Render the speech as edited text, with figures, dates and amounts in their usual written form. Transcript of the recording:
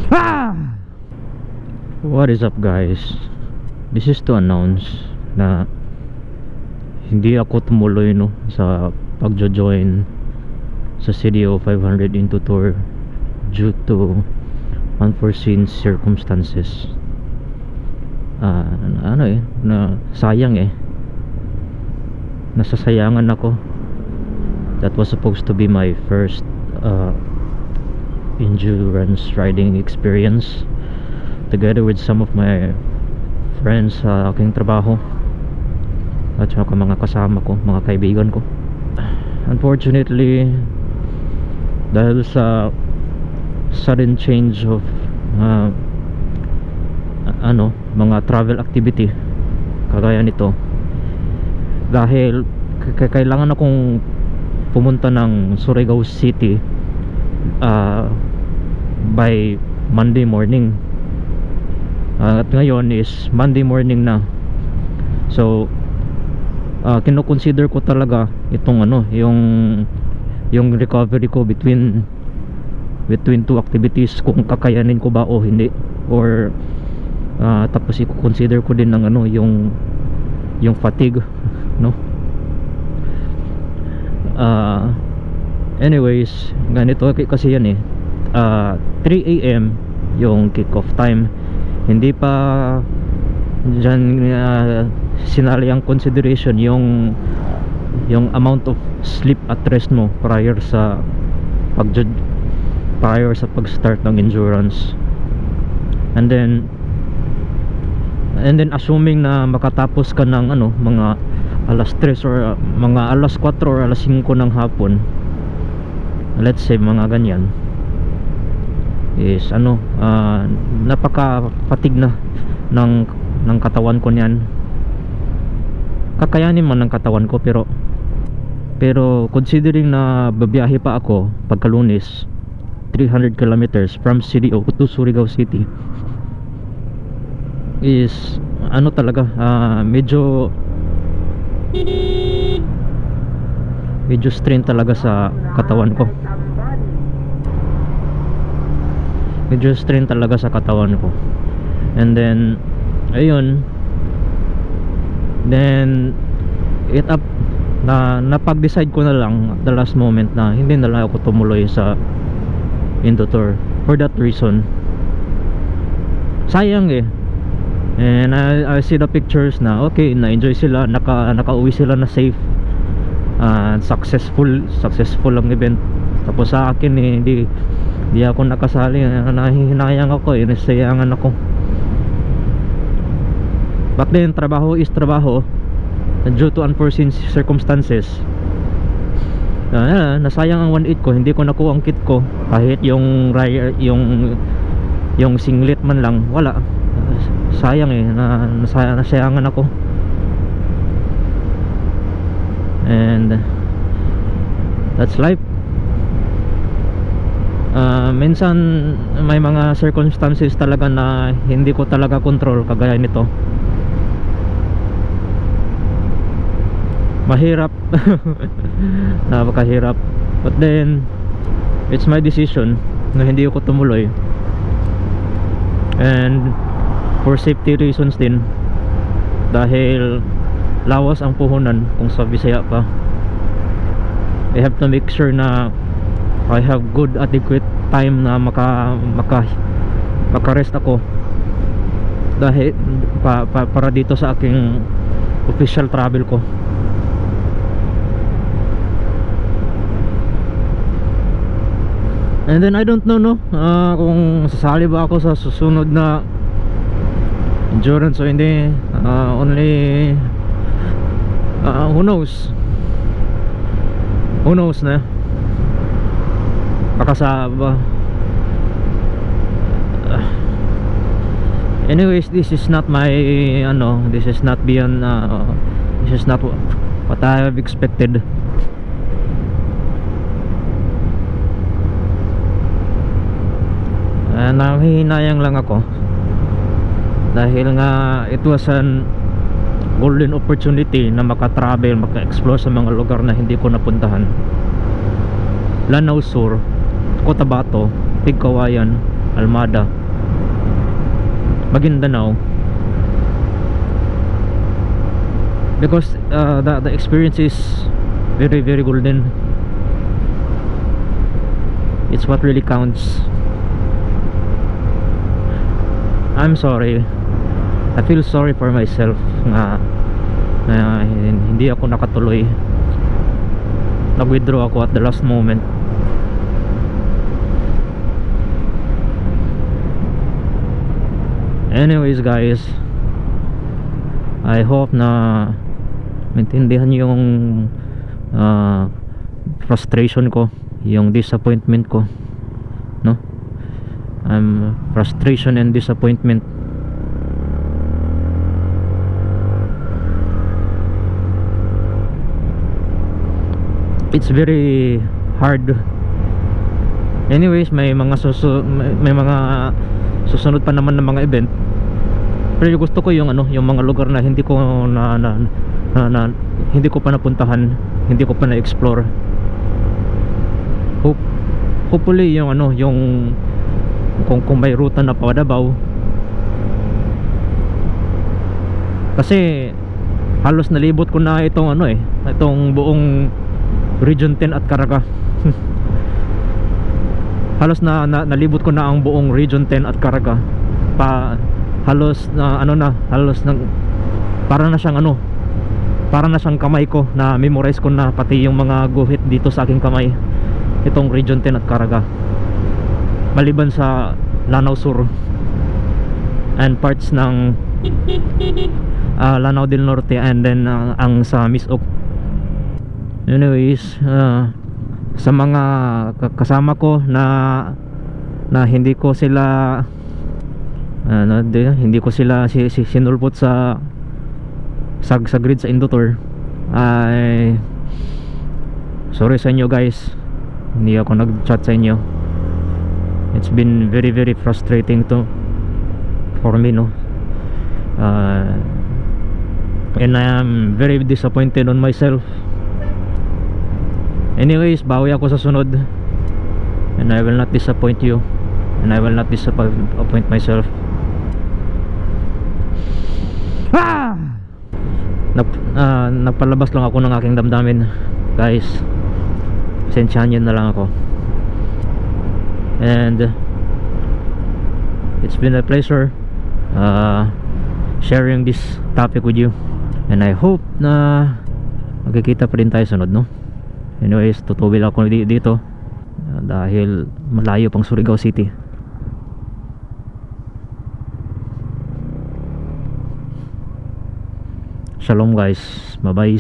Ah! What is up guys? This is to announce na hindi ako tumuloy sa pagjo-join sa CDO 500 into tour due to unforeseen circumstances. Na sayang nasasayangan ako. That was supposed to be my first endurance riding experience together with some of my friends sa aking trabaho at saka mga kasama ko, mga kaibigan ko. Unfortunately, dahil sa sudden change of mga travel activity kagaya nito, dahil kailangan akong pumunta ng Surigao City by Monday morning, at ngayon is Monday morning na. So kino-consider ko talaga itong yung recovery ko between two activities, kung kakayanin ko ba o hindi, or tapos i-consider ko din ng yung fatigue, no? Anyways, ganito kasi yan 3 AM yung kick-off time. Hindi pa dyan sinali ang consideration yung amount of sleep at rest mo prior sa pag-start ng endurance. And then assuming na makatapos ka ng mga alas 3 or mga alas 4 or alas 5 ng hapon, let's say mga ganyan, is napaka-fatigue na ng katawan ko niyan. Kakayanin man ng katawan ko, pero considering na babiyahe pa ako pagka Lunes 300 kilometers from CDO to Surigao City, is talaga medyo strain talaga sa katawan ko. And then ayun, then napag-decide ko na lang at the last moment na hindi na lang ako tumuloy sa Indo Tour for that reason. Sayang and I see the pictures na okay, na-enjoy sila, nakauwi sila na safe, successful ang event. Tapos sa akin hindi ako nakasali, nahihinayang ako, nasayangan ako. But then trabaho is trabaho, due to unforeseen circumstances. Nasayang ang 1.8 ko, hindi ko nakuha ang kit ko, kahit yung singlet man lang, wala. Sayang nasayangan ako. And that's life. Minsan may mga circumstances talaga na hindi ko talaga control, kagaya nito. Mahirap. Napakahirap. But then it's my decision na hindi ako tumuloy, and for safety reasons din, dahil lawas ang puhunan kung sa Bisaya pa. I have to make sure na I have good adequate time na makarest ako, dahil para dito sa aking official travel ko. And then I don't know kung sasali ba ako sa susunod na endurance o hindi. Only who knows na baka anyways, this is not my this is not beyond this is not what I have expected. Nanghihinayang lang ako dahil nga it was an golden opportunity na maka-travel, maka-explore sa mga lugar na hindi ko napuntahan. Lanao Sur, Cotabato, Tigkawayan, Almada, Maguindanao, because the experience is very very golden. It's what really counts. I'm sorry, I feel sorry for myself nga hindi ako nakatuloy. Nag-withdraw ako at the last moment. Anyways guys, I hope na maintindihan yung frustration ko, yung disappointment ko, no? Frustration and disappointment. It's very hard. Anyways, may mga susunod pa naman ng mga event. Pero gusto ko yung yung mga lugar na hindi ko hindi ko pa napuntahan, hindi ko pa na-explore. Hopefully yung yung kung may ruta na pa Davao. Kasi halos nalibot ko na itong itong buong Region 10 at Caraga. Halos nalibot ko na ang buong Region 10 at Caraga. Halos na halos nang para na siyang kamay ko, na memorize ko na pati yung mga guhit dito sa aking kamay, itong Region 10 at Caraga, maliban sa Lanao Sur and parts ng Lanao del Norte, and then ang sa Misok. Anyways, sa mga kasama ko na hindi ko sila sinulpot sa grid sa Indotor, ay sorry sa inyo guys, hindi ako nag-chat sa inyo. It's been very very frustrating for me, no? And I am very disappointed on myself. Anyways, bawi ako sa sunod, and I will not disappoint you, and I will not disappoint myself. Nagpalabas lang ako ng aking damdamin, guys. Pasensyahan nyo na lang ako. And it's been a pleasure sharing this topic with you, and I hope na magkikita pa rin tayo sunod, no? Anyways, tutubil ako dito dahil malayo pang Surigao City. Shalom guys, bye bye.